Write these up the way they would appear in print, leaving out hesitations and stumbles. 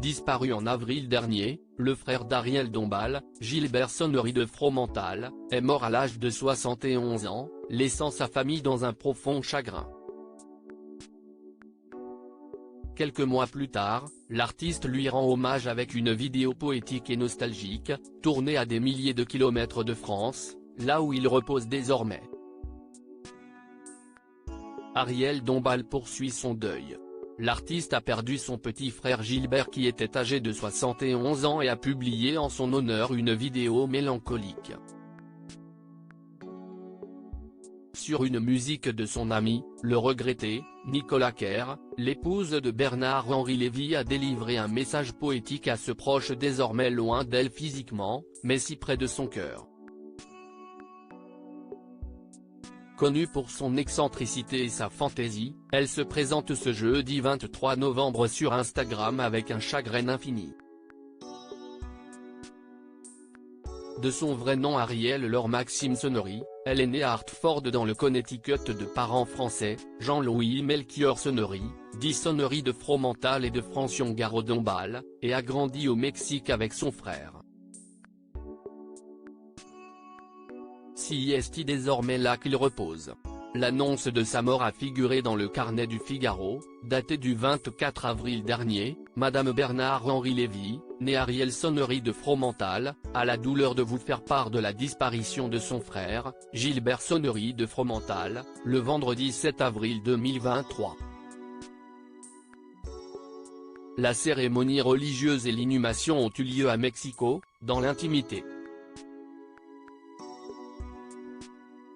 Disparu en avril dernier, le frère d'Ariel Dombal, Gilbert Sonnery de Fromental, est mort à l'âge de 71 ans, laissant sa famille dans un profond chagrin. Quelques mois plus tard, l'artiste lui rend hommage avec une vidéo poétique et nostalgique, tournée à des milliers de kilomètres de France, là où il repose désormais. Ariel Dombal poursuit son deuil. L'artiste a perdu son petit frère Gilbert qui était âgé de 71 ans et a publié en son honneur une vidéo mélancolique. Sur une musique de son ami, le regretté, Nicolas Kerr, l'épouse de Bernard-Henri Lévy a délivré un message poétique à ce proche désormais loin d'elle physiquement, mais si près de son cœur. Connue pour son excentricité et sa fantaisie, elle se présente ce jeudi 23 novembre sur Instagram avec un chagrin infini. De son vrai nom Ariel Laure Maxime Sonnery, elle est née à Hartford dans le Connecticut de parents français, Jean-Louis Melchior Sonnery, dit Sonnery de Fromental et de Francion-Garo-Dombal, et a grandi au Mexique avec son frère. C'est désormais là qu'il repose. L'annonce de sa mort a figuré dans le carnet du Figaro, daté du 24 avril dernier. Madame Bernard-Henri Lévy, née Ariel Sonnery de Fromental, a la douleur de vous faire part de la disparition de son frère, Gilbert Sonnery de Fromental, le vendredi 7 avril 2023. La cérémonie religieuse et l'inhumation ont eu lieu à Mexico, dans l'intimité.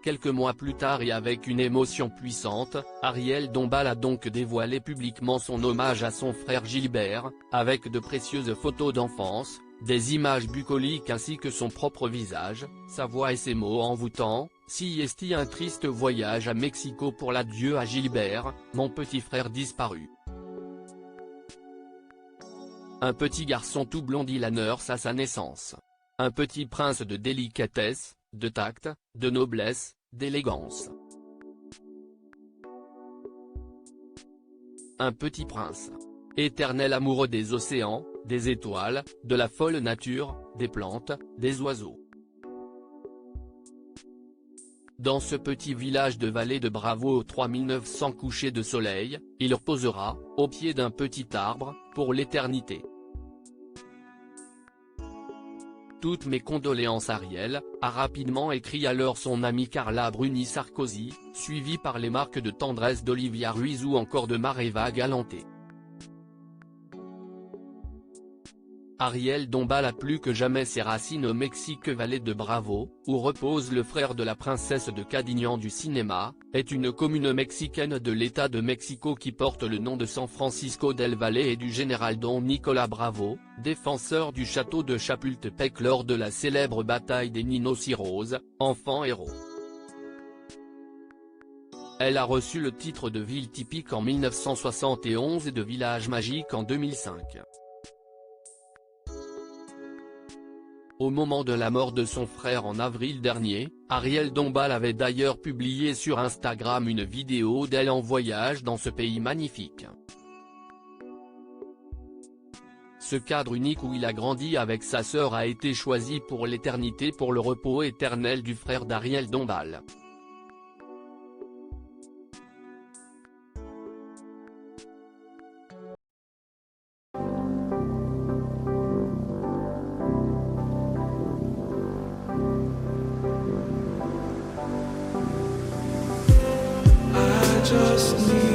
Quelques mois plus tard et avec une émotion puissante, Ariel Dombal a donc dévoilé publiquement son hommage à son frère Gilbert, avec de précieuses photos d'enfance, des images bucoliques ainsi que son propre visage, sa voix et ses mots envoûtants. C'est un triste voyage à Mexico pour l'adieu à Gilbert, mon petit frère disparu. Un petit garçon tout blondi la nurse à sa naissance. Un petit prince de délicatesse, de tact, de noblesse, d'élégance. Un petit prince. Éternel amoureux des océans, des étoiles, de la folle nature, des plantes, des oiseaux. Dans ce petit village de vallée de Bravo aux 3900 couchers de soleil, il reposera, au pied d'un petit arbre, pour l'éternité. Toutes mes condoléances Ariel, a rapidement écrit alors son amie Carla Bruni Sarkozy, suivie par les marques de tendresse d'Olivia Ruiz ou encore de Mareva Galanté. Ariel Dombal a plus que jamais ses racines au Mexique. Vallée de Bravo, où repose le frère de la princesse de Cadignan du cinéma, est une commune mexicaine de l'État de Mexico qui porte le nom de San Francisco del Valle et du général Don Nicolas Bravo, défenseur du château de Chapultepec lors de la célèbre bataille des Rhinocéros, enfant héros. Elle a reçu le titre de ville typique en 1971 et de village magique en 2005. Au moment de la mort de son frère en avril dernier, Ariel Dombal avait d'ailleurs publié sur Instagram une vidéo d'elle en voyage dans ce pays magnifique. Ce cadre unique où il a grandi avec sa sœur a été choisi pour l'éternité pour le repos éternel du frère d'Ariel Dombal. Just need